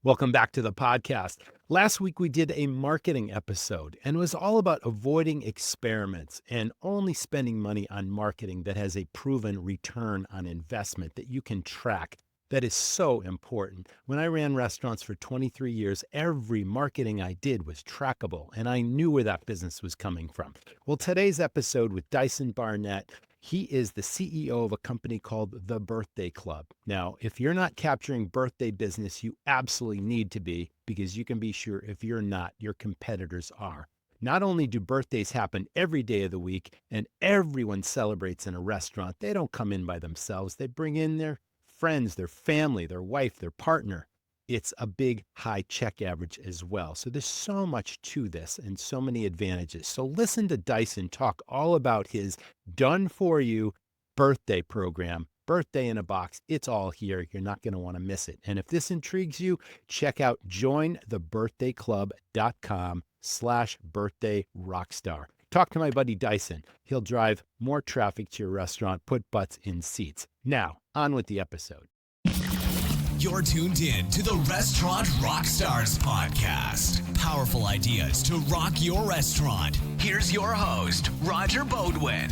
Welcome back to the podcast. Last week we did a marketing episode and it was all about avoiding experiments and only spending money on marketing that has a proven return on investment that you can track. That is so important. When I ran restaurants for 23 years, every marketing I did was trackable and I knew where that business was coming from. Well, today's episode with Dyson Barnett, he is the CEO of a company called The Birthday Club. Now, if you're not capturing birthday business, you absolutely need to be, because you can be sure if you're not, your competitors are. Not only do birthdays happen every day of the week and everyone celebrates in a restaurant, they don't come in by themselves. They bring in their friends, their family, their wife, their partner. It's a big high check average as well. So there's so much to this and so many advantages. So listen to Dyson talk all about his done for you birthday program, birthday in a box. It's all here. You're not going to want to miss it. And if this intrigues you, check out jointhebirthdayclub.com/birthday rockstar. Talk to my buddy Dyson. He'll drive more traffic to your restaurant, put butts in seats. Now, on with the episode. You're tuned in to the Restaurant Rockstars Podcast. Powerful ideas to rock your restaurant. Here's your host, Roger Bodwin.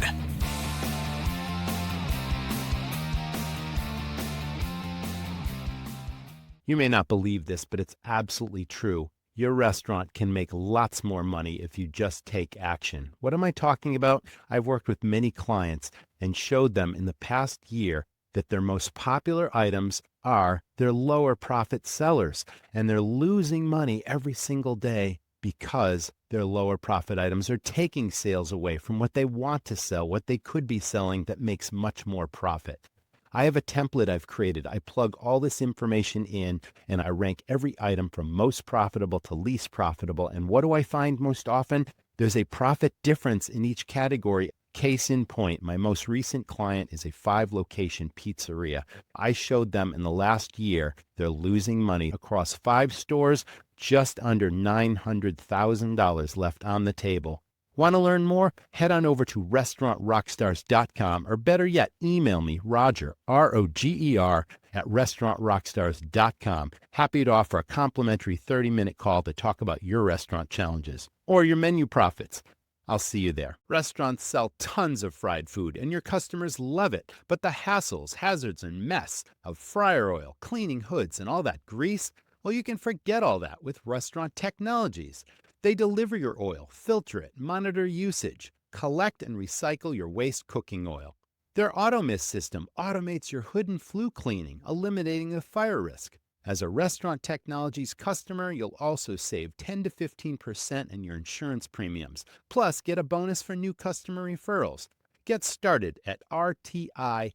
You may not believe this, but it's absolutely true. Your restaurant can make lots more money if you just take action. What am I talking about? I've worked with many clients and showed them in the past year that their most popular items are their lower profit sellers, and they're losing money every single day because their lower profit items are taking sales away from what they want to sell, what they could be selling that makes much more profit. I have a template I've created. I plug all this information in and I rank every item from most profitable to least profitable. And what do I find most often? There's a profit difference in each category. Case in point, my most recent client is a 5-location pizzeria. I showed them in the last year, they're losing money across 5 stores, just under $900,000 left on the table. Want to learn more? Head on over to restaurantrockstars.com, or better yet, email me, Roger, R-O-G-E-R, at restaurantrockstars.com. Happy to offer a complimentary 30-minute call to talk about your restaurant challenges or your menu profits. I'll see you there. Restaurants sell tons of fried food and your customers love it, but the hassles, hazards, and mess of fryer oil, cleaning hoods, and all that grease, well, you can forget all that with Restaurant Technologies. They deliver your oil, filter it, monitor usage, collect and recycle your waste cooking oil. Their Auto Mist system automates your hood and flue cleaning, eliminating the fire risk. As a Restaurant Technologies customer, you'll also save 10 to 15% in your insurance premiums. Plus, get a bonus for new customer referrals. Get started at rti-inc.com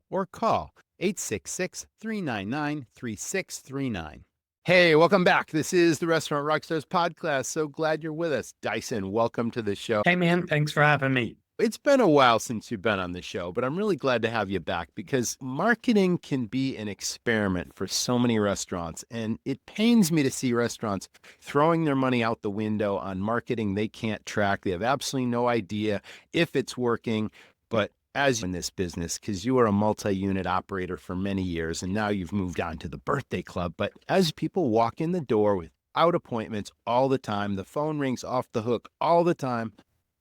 or call 866-399-3639. Hey, welcome back. This is the Restaurant Rockstars Podcast. So glad you're with us. Dyson, welcome to the show. Hey, man, thanks for having me. It's been a while since you've been on the show, but I'm really glad to have you back because marketing can be an experiment for so many restaurants. And it pains me to see restaurants throwing their money out the window on marketing they can't track. They have absolutely no idea if it's working. But as in this business, because you were a multi-unit operator for many years, and now you've moved on to the Birthday Club. But as people walk in the door without appointments all the time, the phone rings off the hook all the time,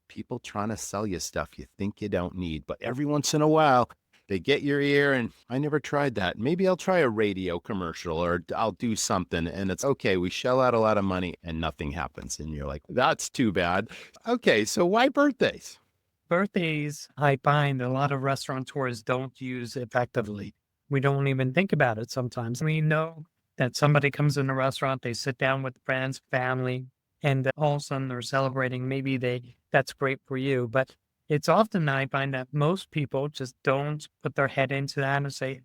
people trying to sell you stuff you think you don't need. But every once in a while, they get your ear, and I never tried that. Maybe I'll try a radio commercial or I'll do something. And it's okay. We shell out a lot of money and nothing happens. And you're like, that's too bad. Okay, so why birthdays? Birthdays, I find a lot of restaurateurs don't use effectively. We don't even think about it sometimes. We know that somebody comes in a restaurant, they sit down with friends, family, and all of a sudden they're celebrating. Maybe that's great for you. But it's often I find that most people just don't put their head into that and say,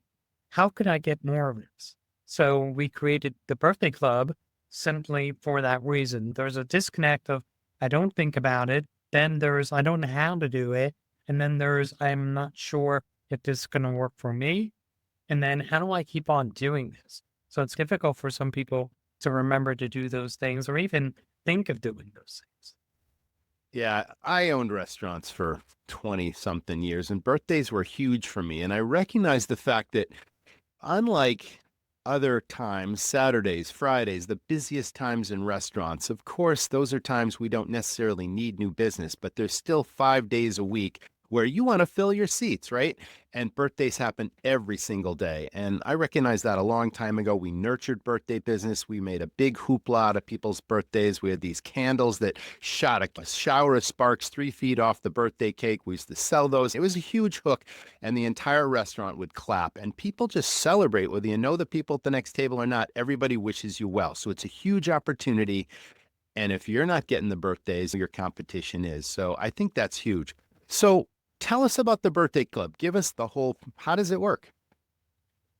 how could I get more of this? So we created the Birthday Club simply for that reason. There's a disconnect of, I don't think about it. Then there's, I don't know how to do it. And then there's, I'm not sure if this is going to work for me. And then how do I keep on doing this? So it's difficult for some people to remember to do those things or even think of doing those things. Yeah, I owned restaurants for 20 something years and birthdays were huge for me. And I recognize the fact that unlike other times, Saturdays, Fridays, the busiest times in restaurants. Of course, those are times we don't necessarily need new business, but there's still 5 days a week where you want to fill your seats, right? And birthdays happen every single day. And I recognized that a long time ago. We nurtured birthday business. We made a big hoopla out of people's birthdays. We had these candles that shot a shower of sparks 3 feet off the birthday cake. We used to sell those. It was a huge hook, and the entire restaurant would clap. And people just celebrate, whether you know the people at the next table or not. Everybody wishes you well. So it's a huge opportunity. And if you're not getting the birthdays, your competition is. So I think that's huge. So tell us about the birthday club. Give us how does it work?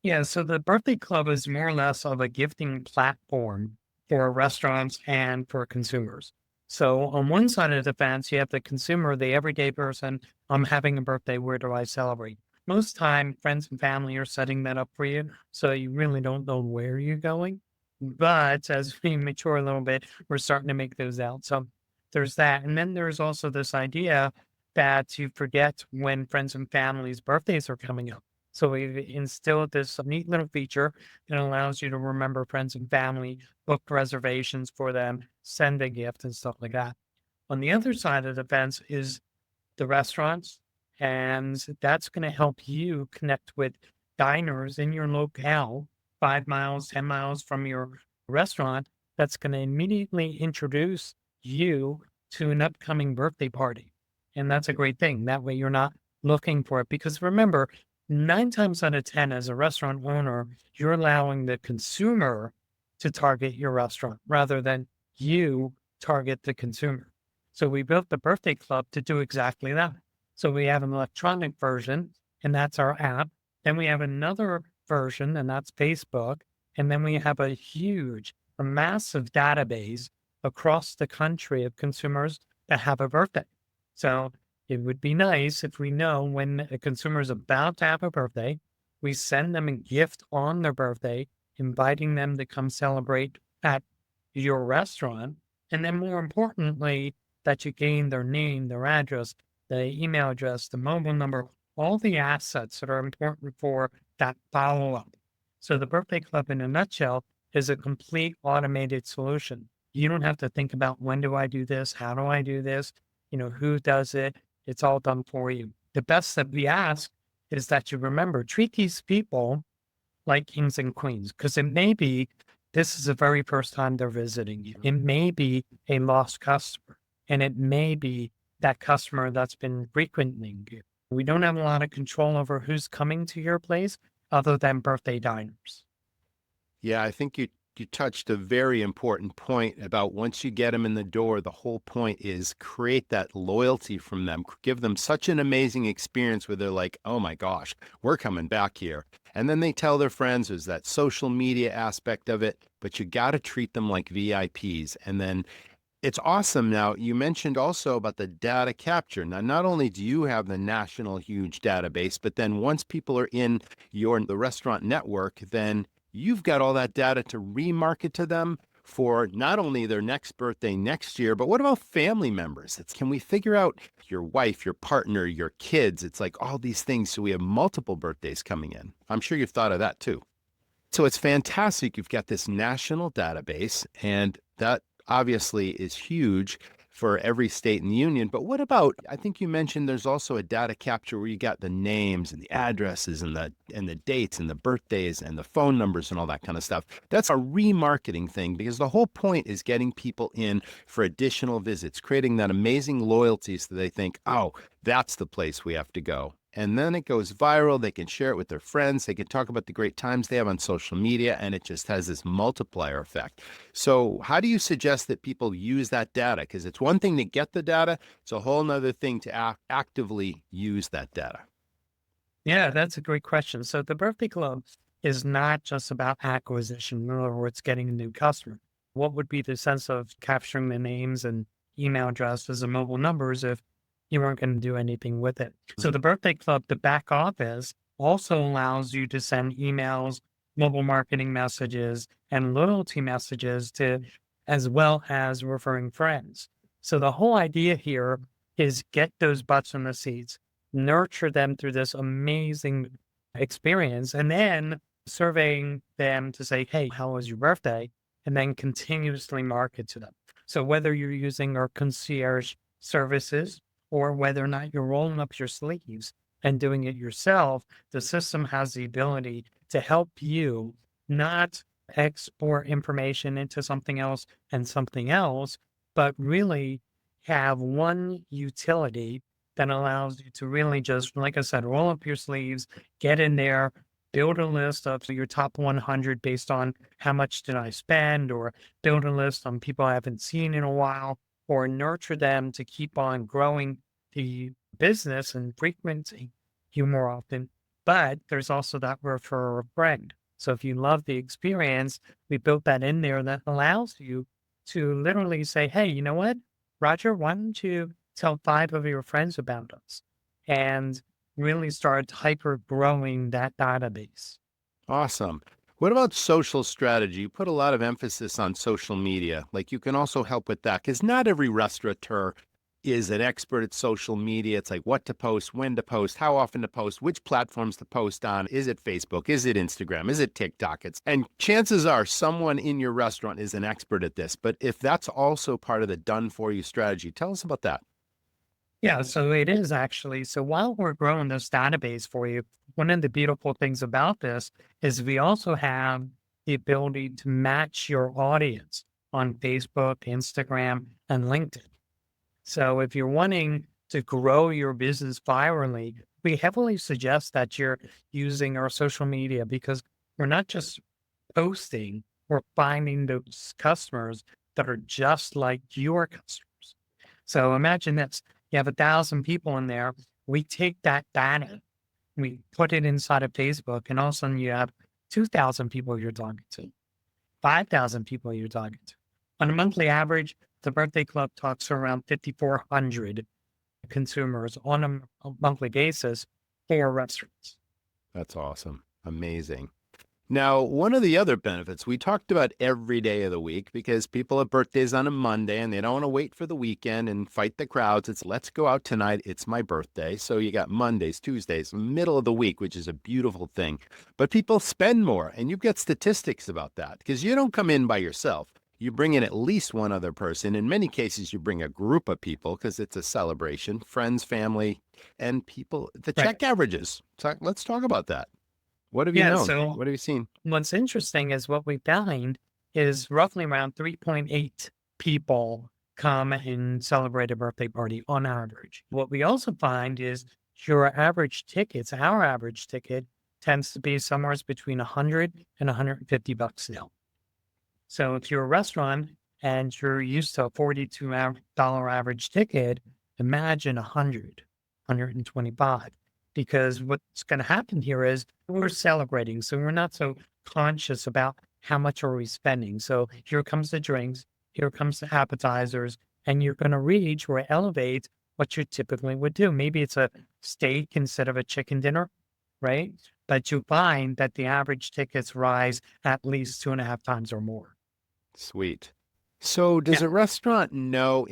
Yeah, so the birthday club is more or less of a gifting platform for restaurants and for consumers. So on one side of the fence, you have the consumer, the everyday person. I'm having a birthday. Where do I celebrate? Most time, friends and family are setting that up for you, so you really don't know where you're going. But as we mature a little bit, we're starting to make those out. So there's that. And then there's also this idea that you forget when friends and family's birthdays are coming up. So we've instilled this neat little feature that allows you to remember friends and family, book reservations for them, send a gift and stuff like that. On the other side of the fence is the restaurants, and that's going to help you connect with diners in your locale, 5 miles, 10 miles from your restaurant. That's going to immediately introduce you to an upcoming birthday party. And that's a great thing. That way you're not looking for it. Because remember, 9 times out of 10, as a restaurant owner, you're allowing the consumer to target your restaurant rather than you target the consumer. So we built the birthday club to do exactly that. So we have an electronic version, and that's our app. Then we have another version, and that's Facebook. And then we have a massive database across the country of consumers that have a birthday. So it would be nice if we know when a consumer is about to have a birthday, we send them a gift on their birthday, inviting them to come celebrate at your restaurant. And then more importantly, that you gain their name, their address, the email address, the mobile number, all the assets that are important for that follow-up. So the birthday club in a nutshell is a complete automated solution. You don't have to think about when do I do this? How do I do this? Who does it? It's all done for you. The best that we ask is that you remember, treat these people like kings and queens, because it may be this is the very first time they're visiting you. It may be a lost customer, and it may be that customer that's been frequenting you. We don't have a lot of control over who's coming to your place other than birthday diners. Yeah, I think you touched a very important point about once you get them in the door, the whole point is create that loyalty from them, give them such an amazing experience where they're like, oh my gosh, we're coming back here. And then they tell their friends. There's that social media aspect of it, but you got to treat them like VIPs. And then it's awesome. Now, you mentioned also about the data capture. Now, not only do you have the national huge database, but then once people are in the restaurant network, then you've got all that data to remarket to them for not only their next birthday next year, but what about family members? Can we figure out your wife, your partner, your kids? It's like all these things. So we have multiple birthdays coming in. I'm sure you've thought of that too. So it's fantastic. You've got this national database, and that obviously is huge for every state in the union. But what about, I think you mentioned there's also a data capture where you got the names and the addresses and the dates and the birthdays and the phone numbers and all that kind of stuff. That's a remarketing thing, because the whole point is getting people in for additional visits, creating that amazing loyalty so they think, oh, that's the place we have to go. And then it goes viral. They can share it with their friends. They can talk about the great times they have on social media, and it just has this multiplier effect. So how do you suggest that people use that data? Because it's one thing to get the data. It's a whole nother thing to actively use that data. Yeah, that's a great question. So the birthday club is not just about acquisition, in other words, getting a new customer. What would be the sense of capturing the names and email addresses and mobile numbers if you weren't going to do anything with it? So the birthday club, the back office, also allows you to send emails, mobile marketing messages, and loyalty messages to, as well as referring friends. So the whole idea here is get those butts in the seats, nurture them through this amazing experience, and then surveying them to say, hey, how was your birthday? And then continuously market to them. So whether you're using our concierge services or whether or not you're rolling up your sleeves and doing it yourself, the system has the ability to help you not export information into something else and something else, but really have one utility that allows you to really just, like I said, roll up your sleeves, get in there, build a list of your top 100 based on how much did I spend, or build a list on people I haven't seen in a while, or nurture them to keep on growing the business and frequency you more often. But there's also that refer a friend. So if you love the experience, we built that in there that allows you to literally say, hey, you know what, Roger, why don't you tell 5 of your friends about us? And really start hyper growing that database. Awesome. What about social strategy? You put a lot of emphasis on social media. Like you can also help with that because not every restaurateur is an expert at social media. It's like what to post, when to post, how often to post, which platforms to post on. Is it Facebook? Is it Instagram? Is it TikTok? And chances are someone in your restaurant is an expert at this. But if that's also part of the done for you strategy, tell us about that. Yeah, so it is actually. So while we're growing this database for you, one of the beautiful things about this is we also have the ability to match your audience on Facebook, Instagram, and LinkedIn. So if you're wanting to grow your business virally, we heavily suggest that you're using our social media because we're not just posting, we're finding those customers that are just like your customers. So imagine this. You have 1,000 people in there. We take that data, we put it inside of Facebook, and all of a sudden you have 2,000 people you're talking to, 5,000 people you're talking to. On a monthly average, the Birthday Club talks to around 5,400 consumers on a monthly basis for restaurants. That's awesome. Amazing. Now, one of the other benefits, we talked about every day of the week because people have birthdays on a Monday and they don't want to wait for the weekend and fight the crowds. It's let's go out tonight. It's my birthday. So you got Mondays, Tuesdays, middle of the week, which is a beautiful thing. But people spend more and you've got statistics about that because you don't come in by yourself. You bring in at least one other person. In many cases, you bring a group of people because it's a celebration, friends, family, and people, the Right. check averages. So let's talk about that. What have you Yeah, known? so What have you seen? what's interesting is what we find is roughly around 3.8 people come and celebrate a birthday party on average. What we also find is your average tickets, our average ticket tends to be somewhere between 100 and $150 now. So if you're a restaurant and you're used to a $42 average ticket, imagine 100, 125. Because what's going to happen here is we're celebrating. So we're not so conscious about how much are we spending. So here comes the drinks, here comes the appetizers, and you're going to reach or elevate what you typically would do. Maybe it's a steak instead of a chicken dinner, right? But you find that the average tickets rise at least 2.5 times or more. Sweet. So does Yeah. a restaurant know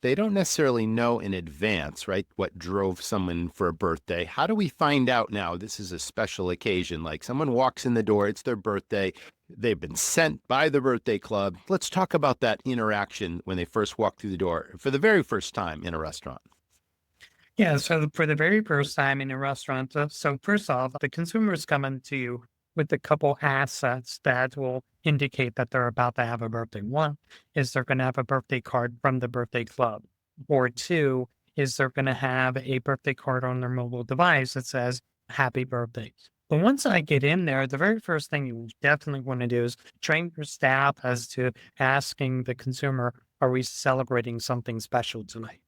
they don't necessarily know in advance, right? What drove someone for a birthday. How do we find out now this is a special occasion? Like someone walks in the door, it's their birthday. They've been sent by the birthday club. Let's talk about that interaction when they first walk through the door for the very first time in a restaurant. Yeah, so for the very first time in a restaurant, so first off, the consumer is coming to you with a couple assets that will indicate that they're about to have a birthday. One is they're going to have a birthday card from the birthday club, or two is they're going to have a birthday card on their mobile device that says happy birthday. But once I get in there, the very first thing you definitely want to do is train your staff as to asking the consumer, are we celebrating something special tonight?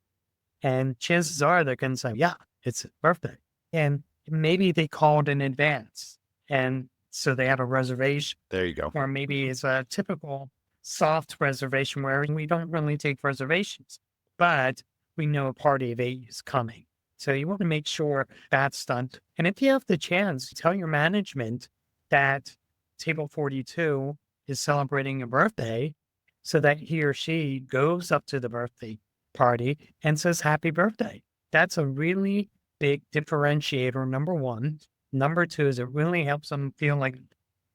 And chances are they're going to say, yeah, it's a birthday. And maybe they called in advance. And so they have a reservation, There you go. or maybe it's a typical soft reservation where we don't really take reservations, but we know a party of 8 is coming. So you want to make sure that's done. And if you have the chance, tell your management that table 42 is celebrating a birthday so that he or she goes up to the birthday party and says happy birthday. That's a really big differentiator, number one. Number two is it really helps them feel like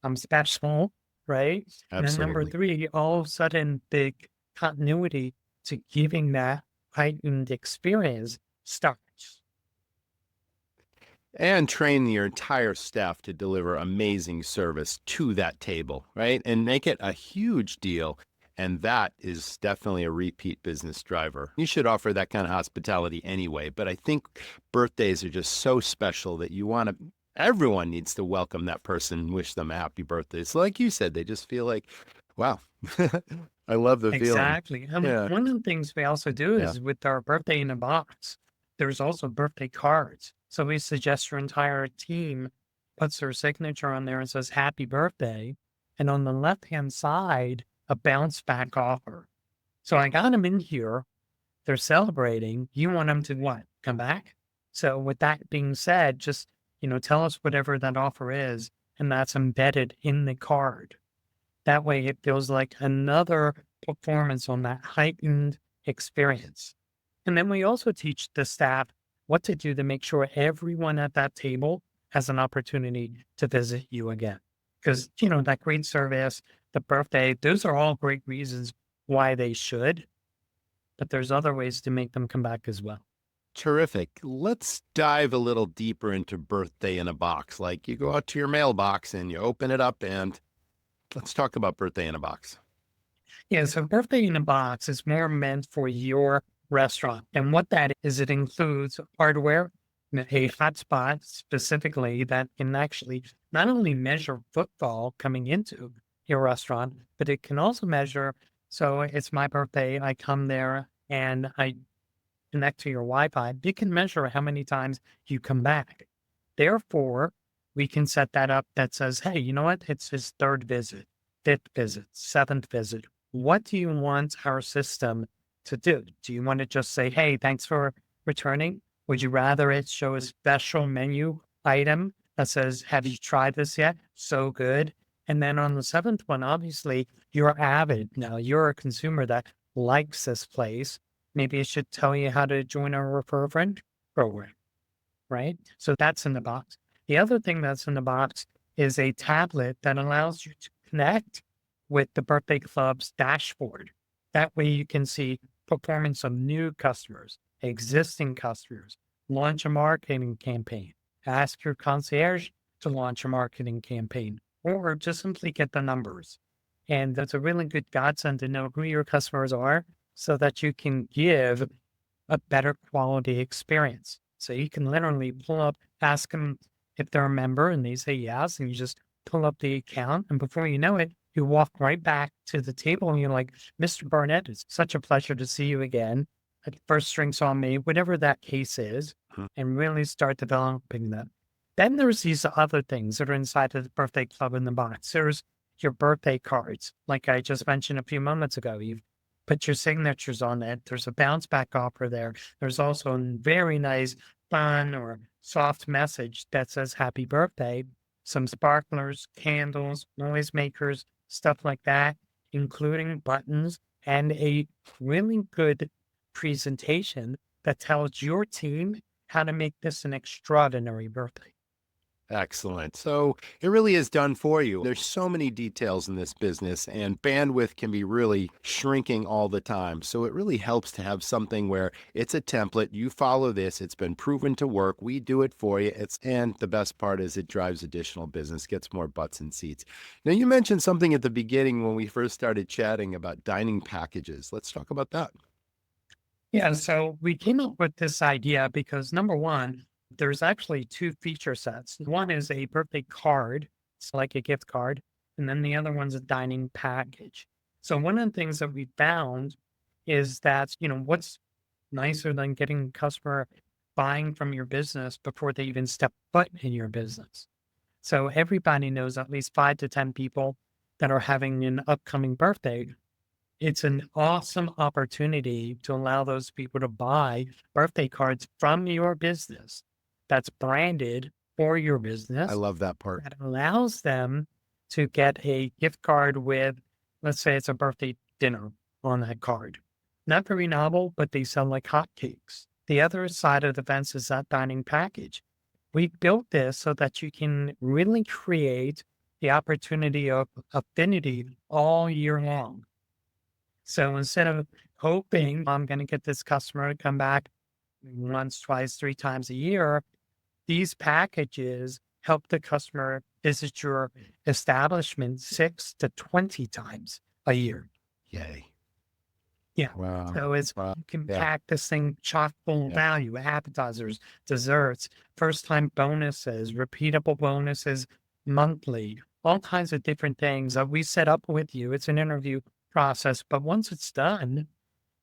I'm special, right? And then number Absolutely. three, all of a sudden the continuity to giving that heightened experience starts. And train your entire staff to deliver amazing service to that table, right? And make it a huge deal. And that is definitely a repeat business driver. You should offer that kind of hospitality anyway. But I think birthdays are just so special that everyone needs to welcome that person, wish them a happy birthday. So like you said, they just feel like, wow, I love the feeling. Exactly. Yeah. One of the things we also do Yeah. is with our birthday in a box, there's also birthday cards. So we suggest your entire team puts their signature on there and says happy birthday. And on the left-hand side, a bounce back offer. So I got them in here. They're celebrating. You want them to what? Come back? So with that being said, just, tell us whatever that offer is, and that's embedded in the card. That way it feels like another performance on that heightened experience. And then we also teach the staff what to do to make sure everyone at that table has an opportunity to visit you again. Because, that great service, the birthday, those are all great reasons why they should, but there's other ways to make them come back as well. Terrific. Let's dive a little deeper into birthday in a box. Like you go out to your mailbox and you open it up, and let's talk about birthday in a box. Yeah, so birthday in a box is more meant for your restaurant. And what that is, it includes hardware, a hotspot specifically that can actually not only measure footfall coming into your restaurant, but it can also measure. So it's my birthday, I come there and I connect to your Wi-Fi. It can measure how many times you come back. Therefore, we can set that up that says, hey, you know what? It's his third visit, fifth visit, seventh visit. What do you want our system to do? Do you want to just say, hey, thanks for returning? Would you rather it show a special menu item that says, have you tried this yet? So good. And then on the seventh one, obviously, you're avid. Now, you're a consumer that likes this place. Maybe it should tell you how to join our Refer a Friend program, right? So that's in the box. The other thing that's in the box is a tablet that allows you to connect with the birthday club's dashboard. That way you can see performance of new customers, existing customers, launch a marketing campaign, ask your concierge to launch a marketing campaign, or just simply get the numbers. And that's a really good godsend to know who your customers are so that you can give a better quality experience. So you can literally pull up, ask them if they're a member, and they say yes, and you just pull up the account, and before you know it, you walk right back to the table and you're like, Mr. Barnett, it's such a pleasure to see you again. First drinks on me, whatever that case is, and really start developing them. Then there's these other things that are inside of the birthday club in the box. There's your birthday cards, like I just mentioned a few moments ago. You've put your signatures on it. There's a bounce back offer there. There's also a very nice fun or soft message that says happy birthday, some sparklers, candles, noisemakers, stuff like that, including buttons and a really good presentation that tells your team how to make this an extraordinary birthday. Excellent. So it really is done for you. There's so many details in this business, and bandwidth can be really shrinking all the time. So it really helps to have something where it's a template. You follow this. It's been proven to work. We do it for you. And the best part is it drives additional business, gets more butts in seats. Now, you mentioned something at the beginning when we first started chatting about dining packages. Let's talk about that. Yeah, so we came up with this idea because number one, there's actually two feature sets. One is a birthday card, it's like a gift card, and then the other one's a dining package. So one of the things that we found is that, what's nicer than getting a customer buying from your business before they even step foot in your business? So everybody knows at least 5 to 10 people that are having an upcoming birthday. It's an awesome opportunity to allow those people to buy birthday cards from your business that's branded for your business. I love that part. That allows them to get a gift card with, let's say it's a birthday dinner on that card. Not very novel, but they sell like hotcakes. The other side of the fence is that dining package. We built this so that you can really create the opportunity of affinity all year long. So instead of hoping I'm going to get this customer to come back once, twice, three times a year, these packages help the customer visit your establishment 6 to 20 times a year. Yay. Yeah. Wow. So it's Wow. you can Yeah. pack this thing chock full of Yeah. value, appetizers, desserts, first time bonuses, repeatable bonuses monthly, all kinds of different things that we set up with you. It's an interview process, but once it's done,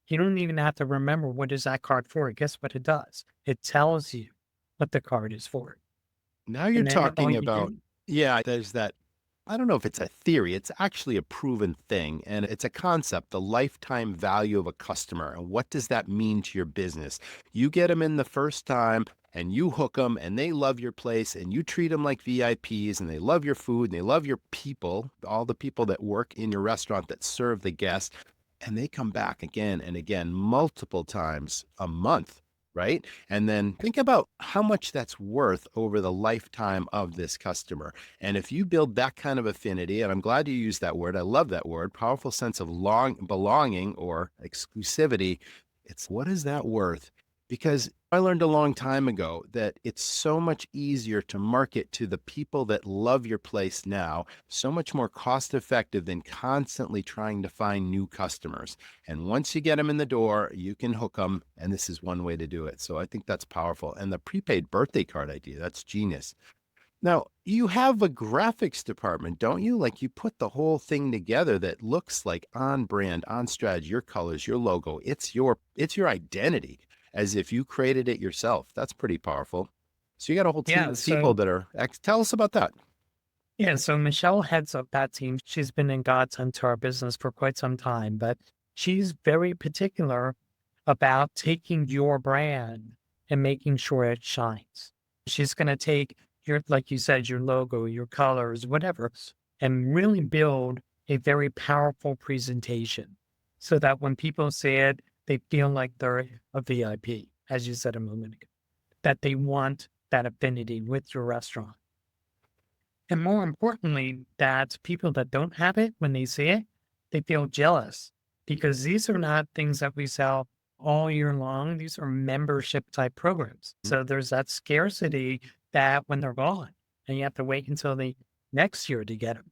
you don't even have to remember what is that card for. Guess what it does? It tells you what the card is for. Now you're And then all talking you about, do, yeah, there's that. I don't know if it's a theory, it's actually a proven thing, and it's a concept, the lifetime value of a customer. And what does that mean to your business? You get them in the first time and you hook them and they love your place and you treat them like VIPs and they love your food and they love your people, all the people that work in your restaurant that serve the guests, and they come back again and again, multiple times a month. Right. And then think about how much that's worth over the lifetime of this customer. And if you build that kind of affinity, and I'm glad you used that word, I love that word, powerful sense of belonging or exclusivity, it's what is that worth? Because I learned a long time ago that it's so much easier to market to the people that love your place now, so much more cost effective than constantly trying to find new customers. And once you get them in the door, you can hook them. And this is one way to do it. So I think that's powerful. And the prepaid birthday card idea, that's genius. Now, you have a graphics department, don't you? Like you put the whole thing together that looks like on brand, on strategy, your colors, your logo. It's your identity as if you created it yourself. That's pretty powerful. So you got a whole team yeah. of people So that are tell us about that. yeah, so Michelle heads up that team. She's been in godsend to our business for quite some time, but she's very particular about taking your brand and making sure it shines. She's going to take your, like you said, your logo, your colors, whatever, and really build a very powerful presentation so that when people see it, they feel like they're a VIP, as you said a moment ago, that they want that affinity with your restaurant. And more importantly, that people that don't have it, when they see it, they feel jealous because these are not things that we sell all year long. These are membership type programs. So there's that scarcity that when they're gone and you have to wait until the next year to get them.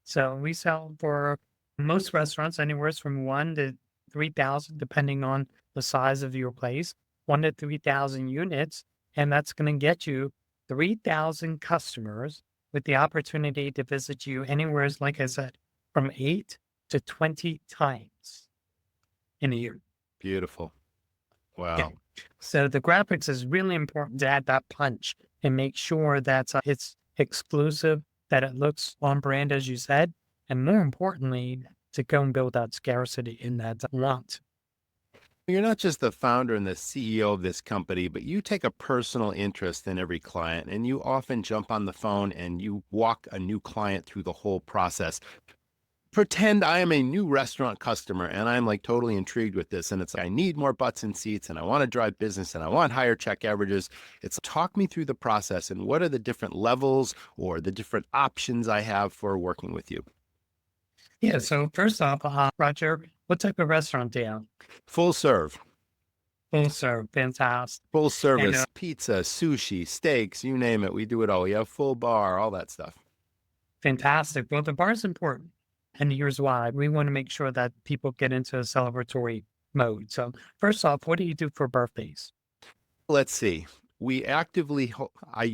So we sell for most restaurants anywhere from 1 to 3,000, depending on the size of your place, 1 to 3,000 units. And that's going to get you 3,000 customers with the opportunity to visit you anywhere, like I said, from 8 to 20 times in a year. Beautiful. Yeah. Wow. So the graphics is really important to add that punch and make sure that it's exclusive, that it looks on brand, as you said, and more importantly, to go and build that scarcity in that want. You're not just the founder and the CEO of this company, but you take a personal interest in every client and you often jump on the phone and you walk a new client through the whole process. Pretend I am a new restaurant customer and I'm like totally intrigued with this. And it's like, I need more butts in seats and I want to drive business and I want higher check averages. It's talk me through the process and what are the different levels or the different options I have for working with you. Yeah. So first off, Roger, what type of restaurant do you have? Full serve, Full serve, fantastic. full And service, pizza, sushi, steaks, you name it. We do it all. We have full bar, all that stuff. fantastic. Well, the bar is important. And here's why. We want to make sure that people get into a celebratory mode. So first off, what do you do for birthdays? Let's see. We actively, I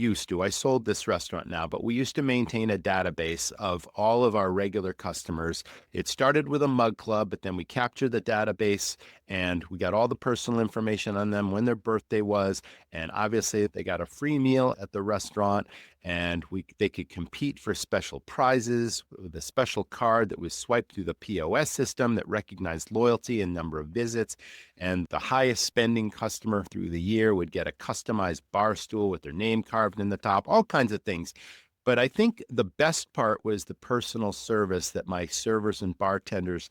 sold this restaurant now, but we used to maintain a database of all of our regular customers. It started with a mug club, but then we captured the database and we got all the personal information on them, when their birthday was. And obviously they got a free meal at the restaurant and they could compete for special prizes with a special card that was swiped through the POS system that recognized loyalty and number of visits. And the highest spending customer through the year would get a customized bar stool with their name carved in the top, all kinds of things. But I think the best part was the personal service that my servers and bartenders,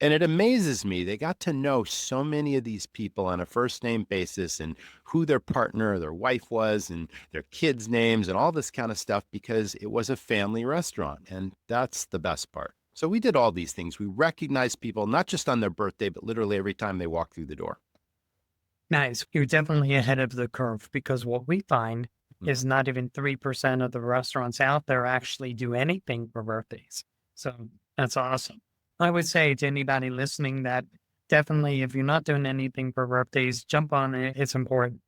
And it amazes me. They got to know so many of these people on a first name basis and who their partner or their wife was and their kids' names and all this kind of stuff because it was a family restaurant. And that's the best part. So we did all these things. We recognized people, not just on their birthday, but literally every time they walk through the door. Nice. You're definitely ahead of the curve because what we find is not even 3% of the restaurants out there actually do anything for birthdays. So that's awesome. I would say to anybody listening that definitely, if you're not doing anything for birthdays, jump on it. It's important.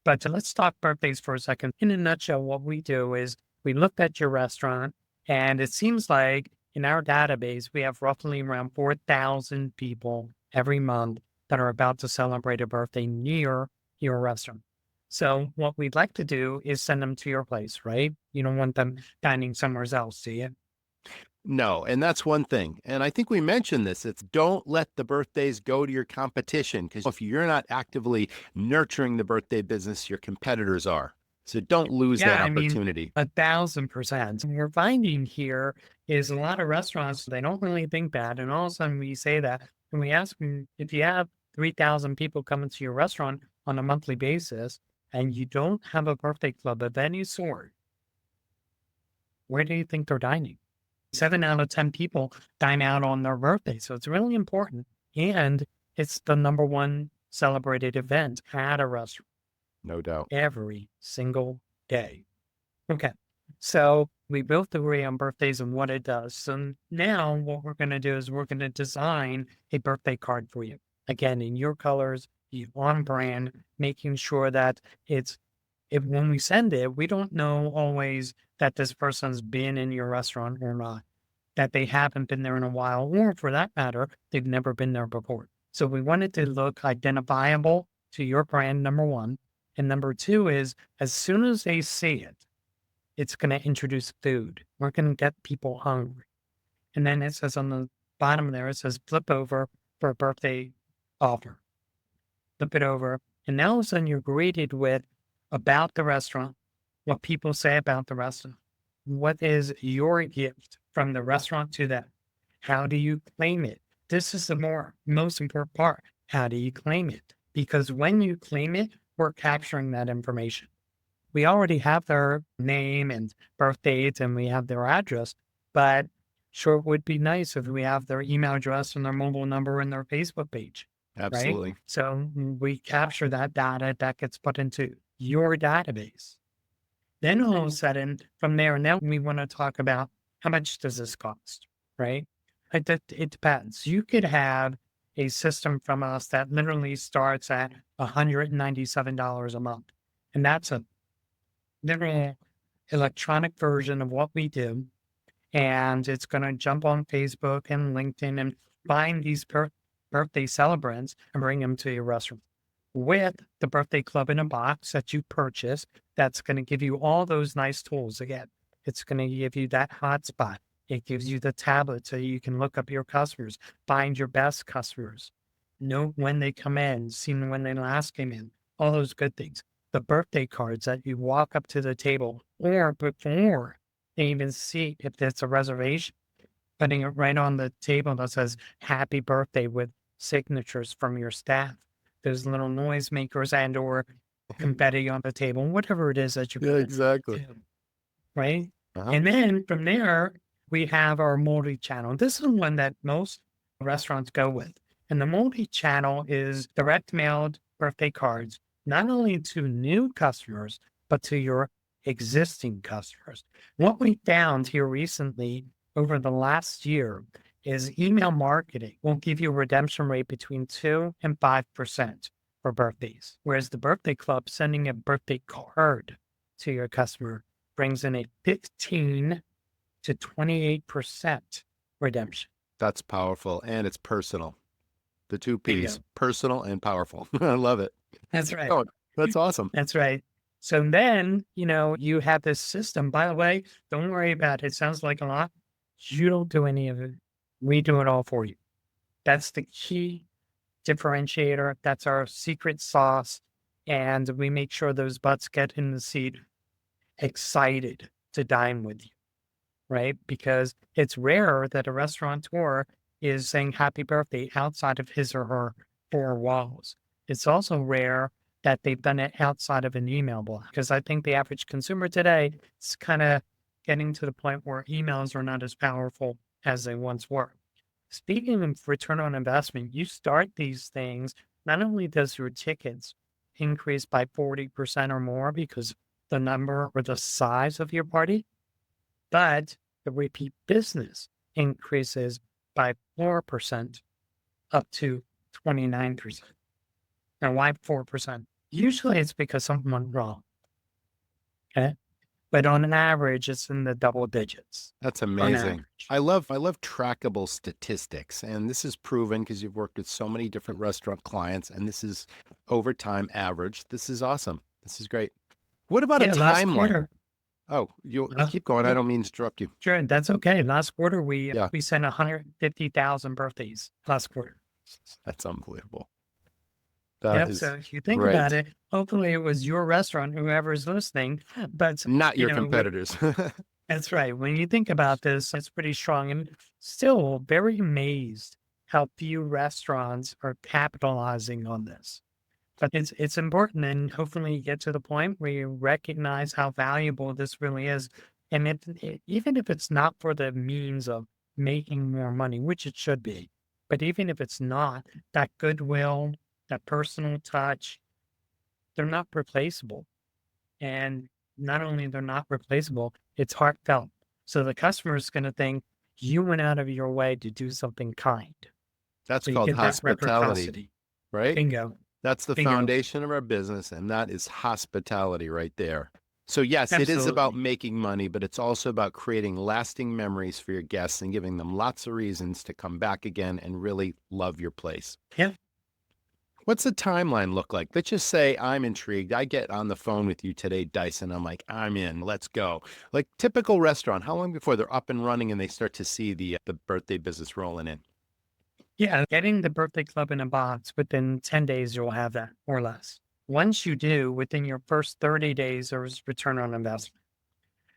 But let's talk birthdays for a second. In a nutshell, what we do is we looked at your restaurant, and it seems like in our database, we have roughly around 4,000 people every month that are about to celebrate a birthday near your restaurant. So what we'd like to do is send them to your place, right? You don't want them dining somewhere else, do you? No, and that's one thing. And I think we mentioned this. It's don't let the birthdays go to your competition because if you're not actively nurturing the birthday business, your competitors are. So don't lose that I mean, opportunity. 1,000%. What we're finding here is a lot of restaurants, they don't really think that. And all of a sudden we say that and we ask them, if you have 3,000 people coming to your restaurant on a monthly basis and you don't have a birthday club of any sort, where do you think they're dining? 7 out of 10 people dine out on their birthday. So it's really important. And it's the number one celebrated event at a restaurant No doubt. every single day. Okay. So we both agree on birthdays and what it does. So now what we're going to do is we're going to design a birthday card for you. Again, in your colors, on brand, making sure that when we send it, we don't know always that this person's been in your restaurant or not, that they haven't been there in a while, or for that matter, they've never been there before. So we want it to look identifiable to your brand, number one. And number two is as soon as they see it, it's going to introduce food. We're going to get people hungry. And then it says on the bottom there, it says flip over for a birthday offer. Flip it over. And now all of a sudden you're greeted with about the restaurant, what people say about the restaurant. What is your gift from the restaurant to them? How do you claim it? This is the most important part. How do you claim it? Because when you claim it, we're capturing that information. We already have their name and birth date and we have their address, but sure it would be nice if we have their email address and their mobile number and their Facebook page. Absolutely. Right? So we capture that data that gets put into your database. Then all of a sudden, from there, now we want to talk about how much does this cost, right? It depends. You could have a system from us that literally starts at $197 a month. And that's a literal electronic version of what we do. And it's going to jump on Facebook and LinkedIn and find these birthday celebrants and bring them to your restaurant with the birthday club in a box that you purchase. That's going to give you all those nice tools. Again, it's going to give you that hotspot. It gives you the tablet so you can look up your customers, find your best customers, know when they come in, see when they last came in, all those good things. The birthday cards that you walk up to the table or before they even see if it's a reservation, putting it right on the table that says happy birthday with signatures from your staff. Those little noisemakers and or confetti on the table, whatever it is that you Yeah, exactly. right? Uh-huh. And then from there, we have our multi-channel. This is one that most restaurants go with. And the multi-channel is direct mailed birthday cards, not only to new customers, but to your existing customers. What we found here recently over the last year is email marketing will give you a redemption rate between 2 and 5% for birthdays. Whereas the birthday club sending a birthday card to your customer brings in a 15 to 28% redemption. That's powerful. And it's personal. The two There you P's, go. personal and powerful. I love it. That's right. Oh, that's awesome. That's right. So then, you have this system. By the way, don't worry about it. It sounds like a lot. You don't do any of it. We do it all for you. That's the key differentiator. That's our secret sauce. And we make sure those butts get in the seat excited to dine with you, right? Because it's rare that a restaurateur is saying happy birthday outside of his or her four walls. It's also rare that they've done it outside of an email block, because I think the average consumer today is kind of getting to the point where emails are not as powerful as they once were. Speaking of return on investment, you start these things, not only does your tickets increase by 40% or more because the number or the size of your party, but the repeat business increases by 4% up to 29%. Now, why 4%? Usually it's because something went wrong. Okay. But on an average, it's in the double digits. That's On amazing. average. I love trackable statistics, and this is proven because you've worked with so many different restaurant clients, and this is over time average. This is awesome. This is great. What about a Yeah, last timeline? quarter. Oh, you Uh, keep going. I yeah, don't mean to interrupt you. sure, that's okay. Last quarter, Yeah, we sent 150,000 birthdays last quarter. that's unbelievable. That Yep. So is if you think about great. it, hopefully it was your restaurant, whoever's listening. But Not you your know, competitors. that's right. When you think about this, it's pretty strong. And still very amazed how few restaurants are capitalizing on this. But it's important, and hopefully you get to the point where you recognize how valuable this really is. And even if it's not for the means of making more money, which it should be, but even if it's not, that goodwill, that personal touch, they're not replaceable. And not only they're not replaceable, it's heartfelt. So the customer is going to think you went out of your way to do something kind. That's So you called get that hospitality, reciprocity. right? Bingo. That's the Bingo. foundation of our business, and that is hospitality right there. So yes, it is about Absolutely. making money, but it's also about creating lasting memories for your guests and giving them lots of reasons to come back again and really love your place. Yeah. What's the timeline look like? Let's just say I'm intrigued. I get on the phone with you today, Dyson. I'm like, I'm in. Let's go. Like typical restaurant, how long before they're up and running and they start to see the birthday business rolling in? Yeah, getting the birthday club in a box within 10 days, you'll have that or less. Once you do, within your first 30 days, there's return on investment.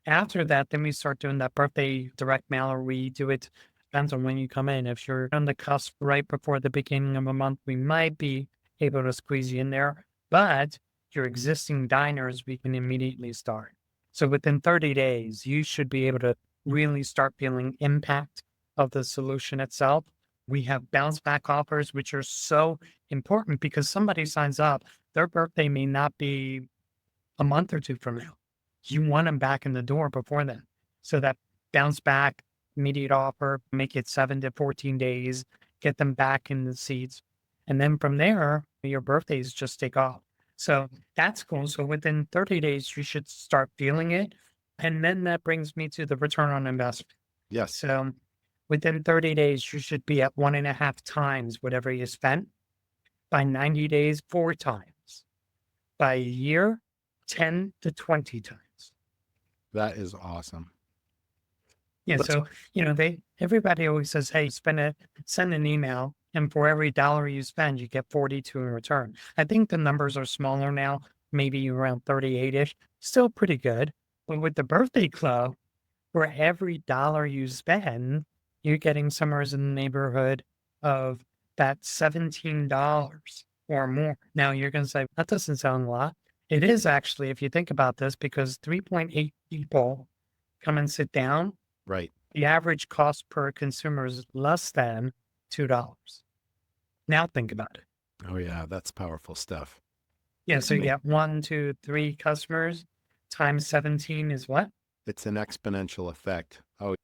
After that, then we start doing that birthday direct mail, or we do it, depends on when you come in. If you're on the cusp right before the beginning of a month, we might be able to squeeze you in there. But your existing diners, we can immediately start. So within 30 days, you should be able to really start feeling impact of the solution itself. We have bounce back offers, which are so important because somebody signs up, their birthday may not be a month or two from now. You want them back in the door before then. So that bounce back, immediate offer, make it 7 to 14 days, get them back in the seats. And then from there, your birthdays just take off. So that's cool. So within 30 days, you should start feeling it. And then that brings me to the return on investment. Yes. So within 30 days, you should be at 1.5 times whatever you spent. By 90 days, 4 times. By a year, 10 to 20 times. That is awesome. Yeah. Let's- So, everybody always says, hey, send an email, and for every dollar you spend, you get 42 in return. I think the numbers are smaller now, maybe around 38-ish, still pretty good. But with the birthday club, for every dollar you spend, you're getting somewhere in the neighborhood of that $17 or more. Now you're going to say, that doesn't sound a lot. It is actually, if you think about this, because 3.8 people come and sit down, Right. the average cost per consumer is less than $2. Now think about it. Oh yeah, that's powerful stuff. Yeah, so you get 1, 2, 3 customers times 17 is what? It's an exponential effect.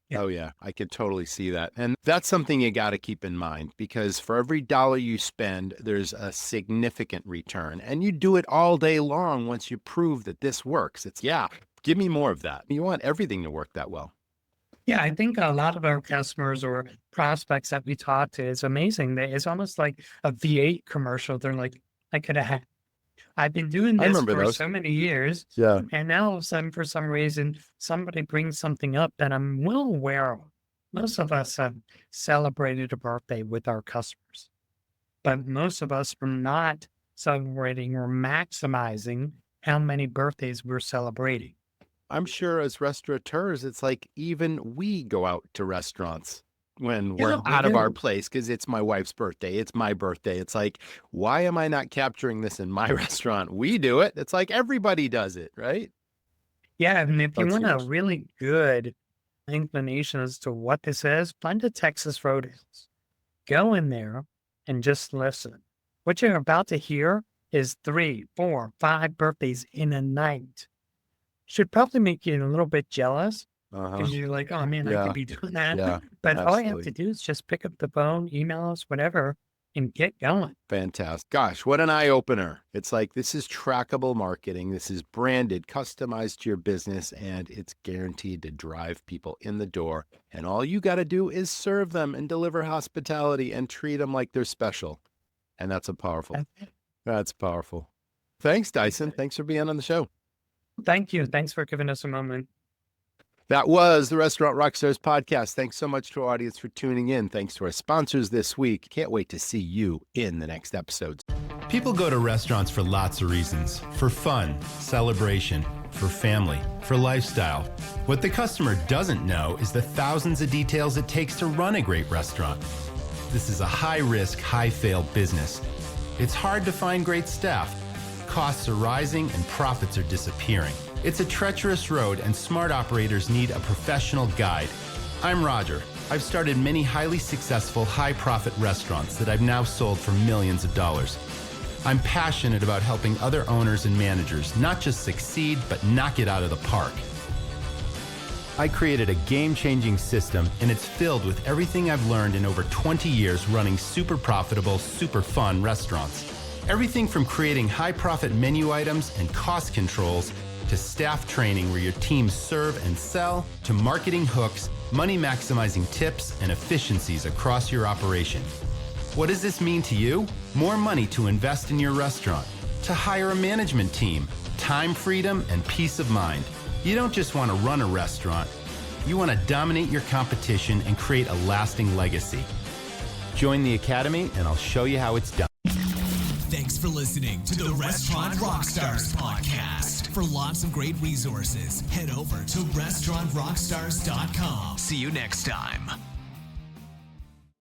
Yeah. Oh yeah, I could totally see that. And that's something you got to keep in mind because for every dollar you spend, there's a significant return. And you do it all day long once you prove that this works. Give me more of that. You want everything to work that well. Yeah, I think a lot of our customers or prospects that we talk to, it's amazing. It's almost like a V8 commercial. They're like, I've been doing I this remember for those. so many years. Yeah. And now all of a sudden, for some reason, somebody brings something up that I'm well aware of. Most of us have celebrated a birthday with our customers, but most of us are not celebrating or maximizing how many birthdays we're celebrating. I'm sure as restaurateurs, it's like even we go out to restaurants when Yeah, we're we out of our do. place because it's my wife's birthday, it's my birthday. It's like, why am I not capturing this in my restaurant? We do it. It's like everybody does it, right? Yeah, and if you That's want a huge. really good inclination as to what this is, find a Texas Roadhouse. Go in there and just listen. What you're about to hear is 3, 4, 5 birthdays in a night. Should probably make you a little bit jealous Uh-huh. because you're like, oh man, I Yeah. could be doing that. Yeah. But all you have to Absolutely. do is just pick up the phone, email us, whatever, and get going. Fantastic. Gosh, what an eye opener. It's like this is trackable marketing. This is branded, customized to your business, and it's guaranteed to drive people in the door. And all you got to do is serve them and deliver hospitality and treat them like they're special. And that's a powerful. That's it. That's powerful. Thanks, Dyson. Thanks for being on the show. Thank you. Thanks for giving us a moment. That was the Restaurant Rockstars Podcast. Thanks so much to our audience for tuning in. Thanks to our sponsors this week. Can't wait to see you in the next episodes. People go to restaurants for lots of reasons. For fun, celebration, for family, for lifestyle. What the customer doesn't know is the thousands of details it takes to run a great restaurant. This is a high-risk, high-fail business. It's hard to find great staff. Costs are rising and profits are disappearing. It's a treacherous road and smart operators need a professional guide. I'm Roger. I've started many highly successful, high-profit restaurants that I've now sold for millions of dollars. I'm passionate about helping other owners and managers not just succeed, but knock it out of the park. I created a game-changing system, and it's filled with everything I've learned in over 20 years running super profitable, super fun restaurants. Everything from creating high-profit menu items and cost controls to staff training where your teams serve and sell, to marketing hooks, money-maximizing tips, and efficiencies across your operation. What does this mean to you? More money to invest in your restaurant, to hire a management team, time freedom, and peace of mind. You don't just want to run a restaurant. You want to dominate your competition and create a lasting legacy. Join the Academy, and I'll show you how it's done. Thanks for listening to the Restaurant Rockstars Podcast. For lots of great resources, head over to restaurantrockstars.com. See you next time.